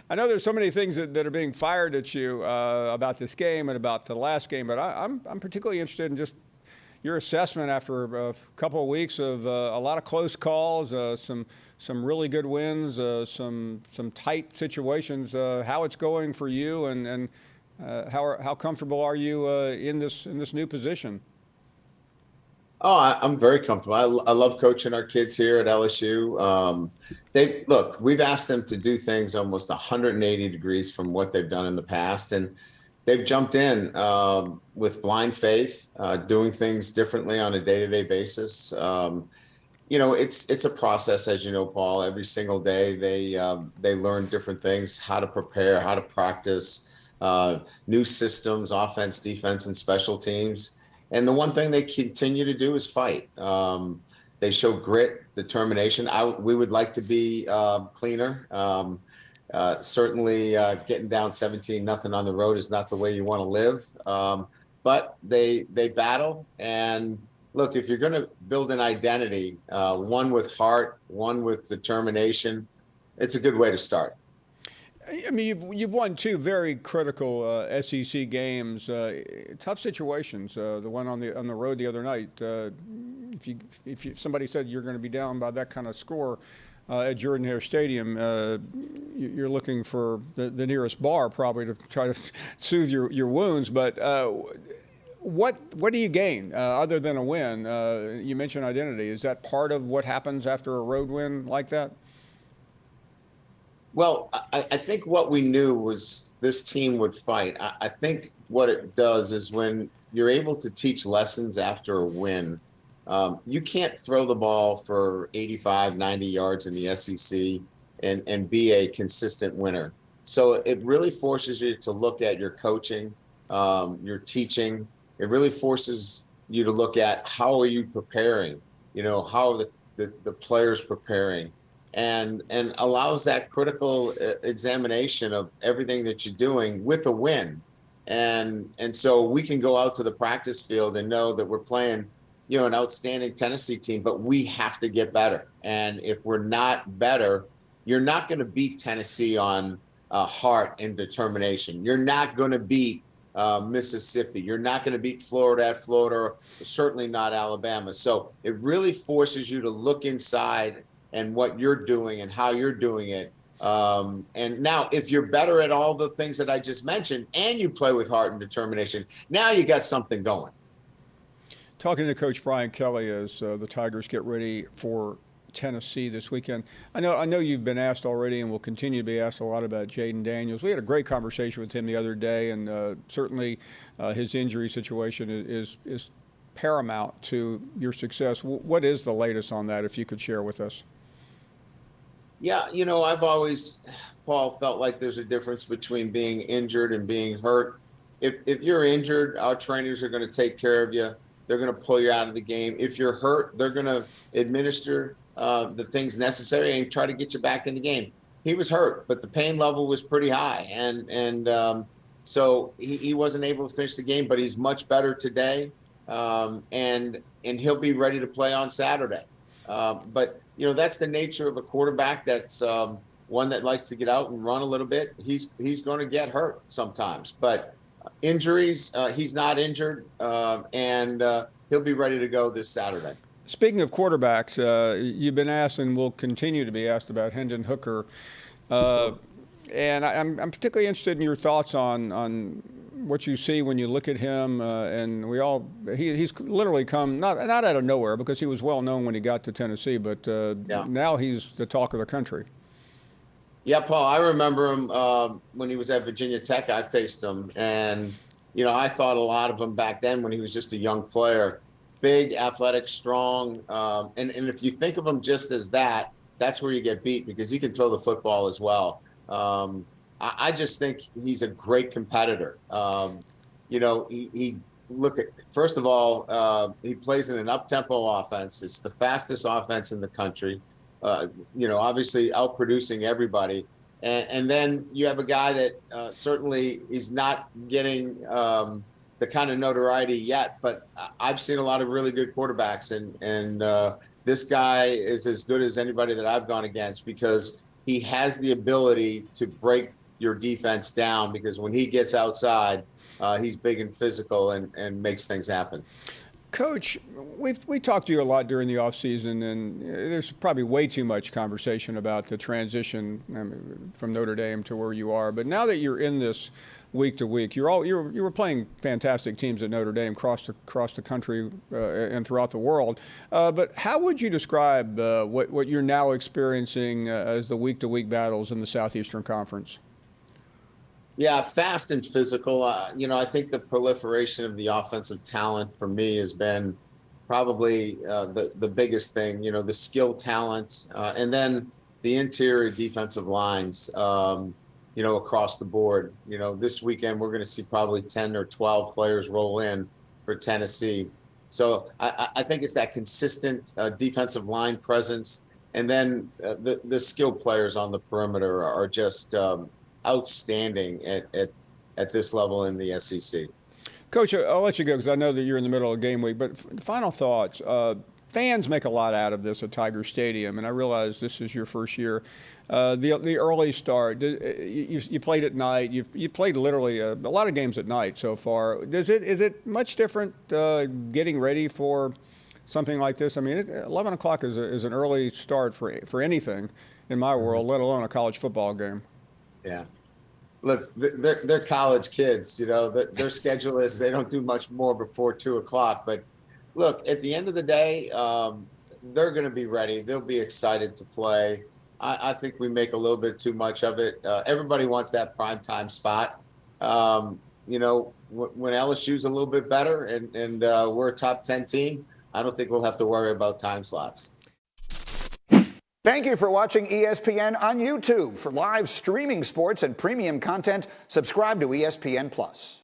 I know there's so many things that are being fired at you about this game and about the last game, but I'm particularly interested in just your assessment after a couple of weeks of a lot of close calls, some really good wins, some tight situations. How it's going for you, and how comfortable are you in this new position? Oh, I'm very comfortable. I love coaching our kids here at LSU. We've asked them to do things almost 180 degrees from what they've done in the past, and they've jumped in with blind faith, doing things differently on a day-to-day basis. It's a process, as you know, Paul. Every single day they learn different things, how to prepare, how to practice, new systems, offense, defense, and special teams. And the one thing they continue to do is fight. They show grit, determination. We would like to be cleaner. Certainly, getting down 17-0 on the road is not the way you want to live. But they battle. And look, if you're going to build an identity, one with heart, one with determination, it's a good way to start. I mean, you've won two very critical SEC games, tough situations. The one on the road the other night. If somebody said you're going to be down by that kind of score at Jordan-Hare Stadium, you're looking for the nearest bar probably to try to soothe your wounds. But what do you gain other than a win? You mentioned identity. Is that part of what happens after a road win like that? Well, I think what we knew was this team would fight. I think what it does is when you're able to teach lessons after a win, you can't throw the ball for 85, 90 yards in the SEC and be a consistent winner. So it really forces you to look at your coaching, your teaching. It really forces you to look at how are you preparing, how are the players preparing. And allows that critical examination of everything that you're doing with a win. And so we can go out to the practice field and know that we're playing, an outstanding Tennessee team, but we have to get better. And if we're not better, you're not going to beat Tennessee on heart and determination. You're not going to beat Mississippi. You're not going to beat Florida at Florida, certainly not Alabama. So it really forces you to look inside and what you're doing and how you're doing it. And now if you're better at all the things that I just mentioned and you play with heart and determination, now you got something going. Talking to Coach Brian Kelly as the Tigers get ready for Tennessee this weekend. I know you've been asked already and will continue to be asked a lot about Jayden Daniels. We had a great conversation with him the other day, and certainly his injury situation is paramount to your success. What is the latest on that, if you could share with us? Yeah, I've always, Paul, felt like there's a difference between being injured and being hurt. If you're injured, our trainers are going to take care of you. They're going to pull you out of the game. If you're hurt, they're going to administer the things necessary and try to get you back in the game. He was hurt, but the pain level was pretty high. And so he wasn't able to finish the game, but he's much better today. And he'll be ready to play on Saturday. But that's the nature of a quarterback. That's one that likes to get out and run a little bit. He's going to get hurt sometimes, but injuries, he's not injured, and he'll be ready to go this Saturday. Speaking of quarterbacks, you've been asked and will continue to be asked about Hendon Hooker, and I'm particularly interested in your thoughts on what you see when you look at him, and he's literally come not out of nowhere, because he was well known when he got to Tennessee, but now he's the talk of the country. Yeah, Paul, I remember him when he was at Virginia Tech. I faced him, and I thought a lot of him back then when he was just a young player. Big, athletic, strong, and if you think of him just as that, that's where you get beat, because he can throw the football as well. I just think he's a great competitor. He look at, first of all, he plays in an up-tempo offense. It's the fastest offense in the country. Obviously outproducing everybody. And then you have a guy that certainly is not getting the kind of notoriety yet, but I've seen a lot of really good quarterbacks, and this guy is as good as anybody that I've gone against, because he has the ability to break your defense down, because when he gets outside, he's big and physical and makes things happen. Coach, we talked to you a lot during the offseason, and there's probably way too much conversation about the transition from Notre Dame to where you are. But now that you're in this week to week, you were playing fantastic teams at Notre Dame across the country and throughout the world. But how would you describe what you're now experiencing as the week to week battles in the Southeastern Conference? Yeah, fast and physical. I think the proliferation of the offensive talent for me has been probably the biggest thing. The skill talent, and then the interior defensive lines. Across the board. This weekend we're going to see probably 10 or 12 players roll in for Tennessee. So I think it's that consistent defensive line presence, and then the skilled players on the perimeter are just outstanding at this level in the SEC. Coach, I'll let you go because I know that you're in the middle of game week, but final thoughts. Fans make a lot out of this at Tiger Stadium, and I realize this is your first year. The early start, you played at night. You played literally a lot of games at night so far. Is it much different getting ready for something like this? I mean, 11 o'clock is an early start for anything in my world, let alone a college football game. Yeah. Look, they're college kids. Their schedule is they don't do much more before 2 o'clock. But look, at the end of the day, they're going to be ready. They'll be excited to play. I think we make a little bit too much of it. Everybody wants that primetime spot. When LSU's a little bit better and we're a top 10 team, I don't think we'll have to worry about time slots. Thank you for watching ESPN on YouTube. For live streaming sports and premium content, subscribe to ESPN+.